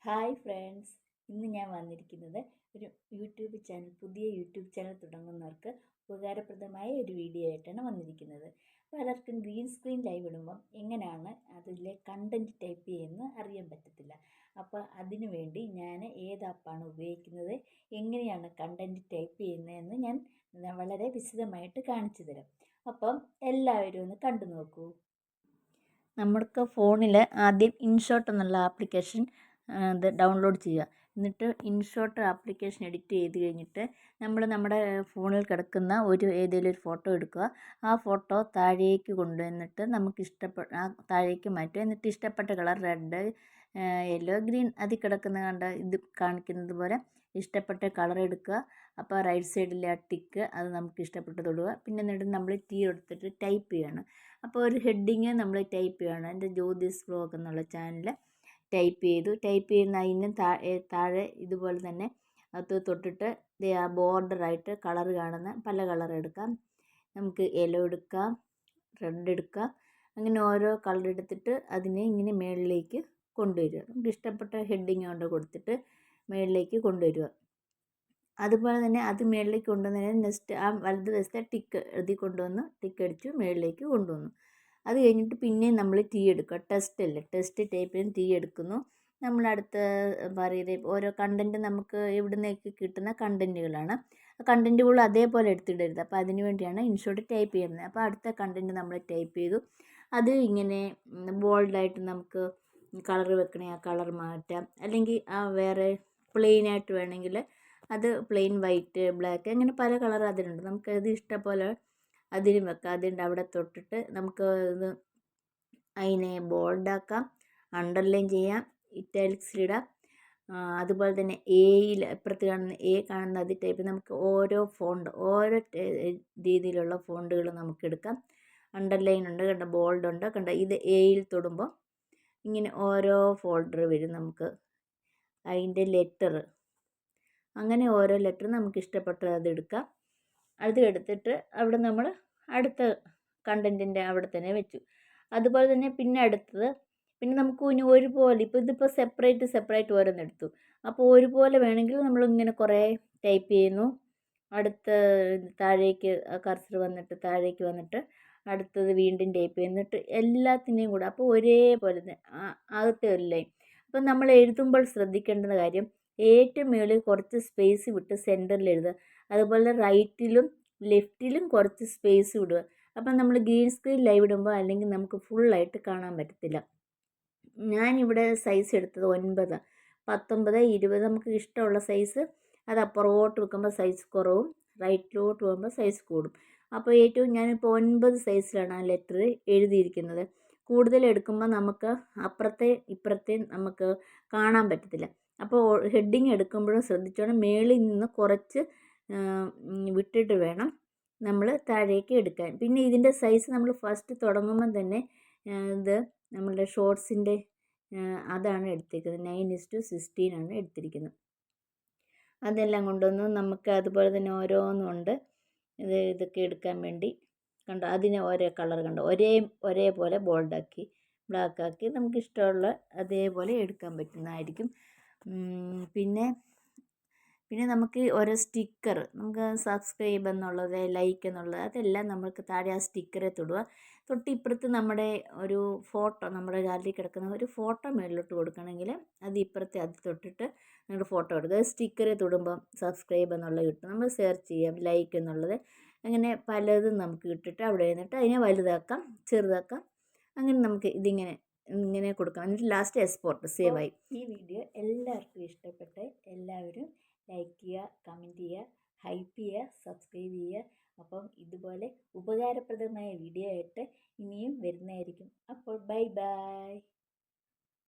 Hi friends, ഇന്ന് ഞാൻ വന്നിരിക്കുന്നത് ഒരു പുതിയ യൂട്യൂബ് ചാനൽ തുടങ്ങുന്നവർക്ക് ഉപകാരപ്രദമായ ഒരു വീഡിയോ ആയിട്ടാണ് വന്നിരിക്കുന്നത്. പലർക്കും ഗ്രീൻ സ്ക്രീൻ ലൈവ് ഇടുമ്പം എങ്ങനെയാണ് അതിലെ കണ്ടൻറ്റ് ടൈപ്പ് ചെയ്യുന്നത് അറിയാൻ പറ്റത്തില്ല. അപ്പോൾ അതിനു വേണ്ടി ഞാൻ ഏത് ആപ്പാണ് ഉപയോഗിക്കുന്നത്, എങ്ങനെയാണ് കണ്ടൻറ്റ് ടൈപ്പ് ചെയ്യുന്നതെന്ന് ഞാൻ വളരെ വിശദമായിട്ട് കാണിച്ചു തരാം. അപ്പം എല്ലാവരും ഒന്ന് കണ്ടു നോക്കൂ. നമ്മൾക്ക് ഫോണിൽ ആദ്യം ഇൻഷോട്ട് എന്നുള്ള ആപ്ലിക്കേഷൻ ഇത് ഡൗൺലോഡ് ചെയ്യുക. എന്നിട്ട് ഇൻഷോട്ട് ആപ്ലിക്കേഷൻ എഡിറ്റ് ചെയ്ത് കഴിഞ്ഞിട്ട് നമ്മുടെ ഫോണിൽ കിടക്കുന്ന ഏതെങ്കിലും ഒരു ഫോട്ടോ എടുക്കുക. ആ ഫോട്ടോ താഴേക്ക് കൊണ്ടുവന്നിട്ട് നമുക്ക് താഴേക്ക് മാറ്റുക. എന്നിട്ട് ഇഷ്ടപ്പെട്ട കളർ റെഡ്, യെല്ലോ, ഗ്രീൻ അതിൽ കിടക്കുന്ന ഇത് കാണിക്കുന്നത് പോലെ ഇഷ്ടപ്പെട്ട കളർ എടുക്കുക. അപ്പോൾ റൈറ്റ് സൈഡിലെ ആ ടിക്ക് അത് നമുക്ക് ഇഷ്ടപ്പെട്ട് തൊടുക. പിന്നെ എന്നിട്ട് നമ്മൾ എടുത്തിട്ട് ടൈപ്പ് ചെയ്യണം. അപ്പോൾ ഒരു ഹെഡിങ് നമ്മൾ ടൈപ്പ് ചെയ്യണം. എൻ്റെ ജ്യോതിസ് വ്ലോഗ് എന്നുള്ള ചാനൽ ടൈപ്പ് ചെയ്യുന്ന അതിന് താഴെ ഇതുപോലെ തന്നെ അത് തൊട്ടിട്ട് ആ ബോർഡറായിട്ട് കളർ കാണുന്ന പല കളർ എടുക്കാം. നമുക്ക് യെല്ലോ എടുക്കാം, റെഡ് എടുക്കാം. അങ്ങനെ ഓരോ കളർ എടുത്തിട്ട് അതിനെ ഇങ്ങനെ മുകളിലേക്ക് കൊണ്ടുവരിക. നമുക്ക് ഇഷ്ടപ്പെട്ട ഹെഡിങ് കൊണ്ട് കൊടുത്തിട്ട് മുകളിലേക്ക് കൊണ്ടുവരിക. അതുപോലെ തന്നെ അത് മുകളിലേക്ക് കൊണ്ടുവന്നതിന് നെക്സ്റ്റ് ആ വലത് വശത്തെ ടിക്ക് എഴുതി കൊണ്ടുവന്ന് ടിക്ക് അടിച്ചു മുകളിലേക്ക് കൊണ്ടുവന്നു. അത് കഴിഞ്ഞിട്ട് പിന്നെയും നമ്മൾ എടുക്കുക. ടെസ്റ്റ് ടൈപ്പിന് എടുക്കുന്നു. നമ്മൾ അടുത്ത പറയുന്നത് ഓരോ കണ്ടൻറ്റ് നമുക്ക് എവിടുന്നേക്ക് കിട്ടുന്ന കണ്ടൻറ്റുകളാണ്. ആ കണ്ടൻറ്റുകൾ അതേപോലെ എടുത്തിടരുത്. അപ്പോൾ അതിന് വേണ്ടിയാണ് ഇൻഷോട്ട് ടൈപ്പ് ചെയ്യുന്നത്. അപ്പോൾ അടുത്ത കണ്ടൻറ്റ് നമ്മൾ ടൈപ്പ് ചെയ്തു. അത് ഇങ്ങനെ ബോൾഡായിട്ട് നമുക്ക് കളർ വെക്കണേ ആ കളർ മാറ്റാം. അല്ലെങ്കിൽ ആ വേറെ പ്ലെയിനായിട്ട് വേണമെങ്കിൽ അത് പ്ലെയിൻ വൈറ്റ്, ബ്ലാക്ക്, അങ്ങനെ പല കളർ അതിലുണ്ട്. നമുക്കത് ഇഷ്ടംപോലെ അതിലും വെക്കാം. അതിൻ്റെ അവിടെ തൊട്ടിട്ട് നമുക്ക് ഇത് അതിനെ ബോൾഡാക്കാം, അണ്ടർലൈൻ ചെയ്യാം, ഇറ്റാലിക്സിലിടാം. അതുപോലെ തന്നെ ഇപ്പുറത്ത് കാണുന്ന അതേ ടൈപ്പ് നമുക്ക് ഓരോ രീതിയിലുള്ള ഫോണ്ടുകൾ നമുക്ക് എടുക്കാം. അണ്ടർലൈൻ ഉണ്ട്, കണ്ട ബോൾഡ് ഉണ്ട്, കണ്ട ഇത് എയിൽ തൊടുമ്പോൾ ഇങ്ങനെ ഓരോ ഫോൾഡർ വരും. നമുക്ക് അതിൻ്റെ ലെറ്റർ, അങ്ങനെ ഓരോ ലെറ്റർ നമുക്ക് ഇഷ്ടപ്പെട്ടത് അതെടുക്കാം. അത് എടുത്തിട്ട് അവിടെ നമ്മൾ അടുത്ത കണ്ടൻറ്റിൻ്റെ അവിടെ തന്നെ വെച്ചു. അതുപോലെ തന്നെ പിന്നെ നമുക്ക് ഇനി ഒരുപോലെ ഇതിപ്പോൾ സെപ്പറേറ്റ് ഓരോന്നെടുത്തു. അപ്പോൾ ഒരുപോലെ വേണമെങ്കിൽ നമ്മളിങ്ങനെ കുറേ ടൈപ്പ് ചെയ്യുന്നു. അടുത്ത താഴേക്ക് കർസർ വന്നിട്ട് താഴേക്ക് വന്നിട്ട് അടുത്തത് വീണ്ടും ടൈപ്പ് ചെയ്യുന്നിട്ട് എല്ലാത്തിനെയും കൂടെ അപ്പോൾ ഒരേപോലെ ആദ്യത്തെ ഒരു ലൈൻ. അപ്പം നമ്മൾ എഴുതുമ്പോൾ ശ്രദ്ധിക്കേണ്ട കാര്യം ഏറ്റവും മുകളിൽ കുറച്ച് സ്പേസ് വിട്ട് സെൻറ്ററിൽ എഴുതുക. അതുപോലെ റൈറ്റിലും ലെഫ്റ്റിലും കുറച്ച് സ്പേസ് വിടുക. അപ്പം നമ്മൾ ഗ്രീൻ സ്ക്രീൻ ലൈവ് ഇടുമ്പോൾ അല്ലെങ്കിൽ നമുക്ക് ഫുള്ളായിട്ട് കാണാൻ പറ്റത്തില്ല. ഞാനിവിടെ സൈസ് എടുത്തത് 9, 19, 20 നമുക്ക് ഇഷ്ടമുള്ള സൈസ്. അത് അപ്പുറത്തോട്ട് വെക്കുമ്പോൾ സൈസ് കുറവും റൈറ്റിലോട്ട് പോകുമ്പോൾ സൈസ് കൂടും. അപ്പോൾ ഞാനിപ്പോൾ 9 സൈസിലാണ് ആ ലെറ്റർ എഴുതിയിരിക്കുന്നത്. കൂടുതൽ എടുക്കുമ്പോൾ നമുക്ക് ഇപ്പുറത്തെ നമുക്ക് കാണാൻ പറ്റത്തില്ല. അപ്പോൾ ഹെഡിങ് എടുക്കുമ്പോഴും ശ്രദ്ധിച്ചോണം, മേളിൽ നിന്ന് കുറച്ച് വിട്ടിട്ട് വേണം നമ്മൾ താഴേക്ക് എടുക്കാൻ. പിന്നെ ഇതിൻ്റെ സൈസ് നമ്മൾ ഫസ്റ്റ് തുടങ്ങുമ്പം തന്നെ ഇത് നമ്മളുടെ ഷോർട്സിൻ്റെ അതാണ് എടുത്തിരിക്കുന്നത്. 9:16 ആണ് എടുത്തിരിക്കുന്നത്. അതെല്ലാം കൊണ്ടുവന്ന് നമുക്ക് അതുപോലെ തന്നെ ഓരോന്നുണ്ട് ഇതൊക്കെ എടുക്കാൻ വേണ്ടി. കണ്ടോ, അതിന് ഓരോ കളർ കണ്ടോ, ഒരേപോലെ ബോൾഡാക്കി ബ്ലാക്കാക്കി നമുക്ക് ഇഷ്ടമുള്ള അതേപോലെ എടുക്കാൻ പറ്റുന്നതായിരിക്കും. പിന്നെ നമുക്ക് ഓരോ സ്റ്റിക്കർ, നമുക്ക് സബ്സ്ക്രൈബ് എന്നുള്ളത്, ലൈക്ക് എന്നുള്ളത്, അതെല്ലാം നമുക്ക് താഴെ ആ സ്റ്റിക്കറെ തൊട്ടിപ്പുറത്ത് നമ്മുടെ ഒരു ഫോട്ടോ, നമ്മുടെ ഗാലറി കിടക്കുന്ന ഒരു ഫോട്ടോ മേളിലോട്ട് കൊടുക്കണമെങ്കിൽ അത് തൊട്ടിട്ട് നിങ്ങൾ ഫോട്ടോ എടുക്കുക. സ്റ്റിക്കറെ തൊടുമ്പം സബ്സ്ക്രൈബ് എന്നുള്ളത് കിട്ടും. നമ്മൾ സെർച്ച് ചെയ്യാം ലൈക്ക് എന്നുള്ളത്. അങ്ങനെ പലതും നമുക്ക് ഇട്ടിട്ട് അവിടെ നിന്നിട്ട് അതിനെ വലുതാക്കാം, ചെറുതാക്കാം. അങ്ങനെ നമുക്ക് ഇങ്ങനെ കൊടുക്കാം. എന്നിട്ട് ലാസ്റ്റ് എക്സ്പോർട്ട് സേവ് ആയി. ഈ വീഡിയോ എല്ലാവർക്കും ഇഷ്ടപ്പെട്ട് എല്ലാവരും ലൈക്ക് ചെയ്യുക, കമൻറ്റ് ചെയ്യുക, ഹൈപ്പ് ചെയ്യുക, സബ്സ്ക്രൈബ് ചെയ്യുക. അപ്പം ഇതുപോലെ ഉപകാരപ്രദമായ വീഡിയോ ആയിട്ട് ഇനിയും വരുന്നതായിരിക്കും. അപ്പോൾ ബൈ.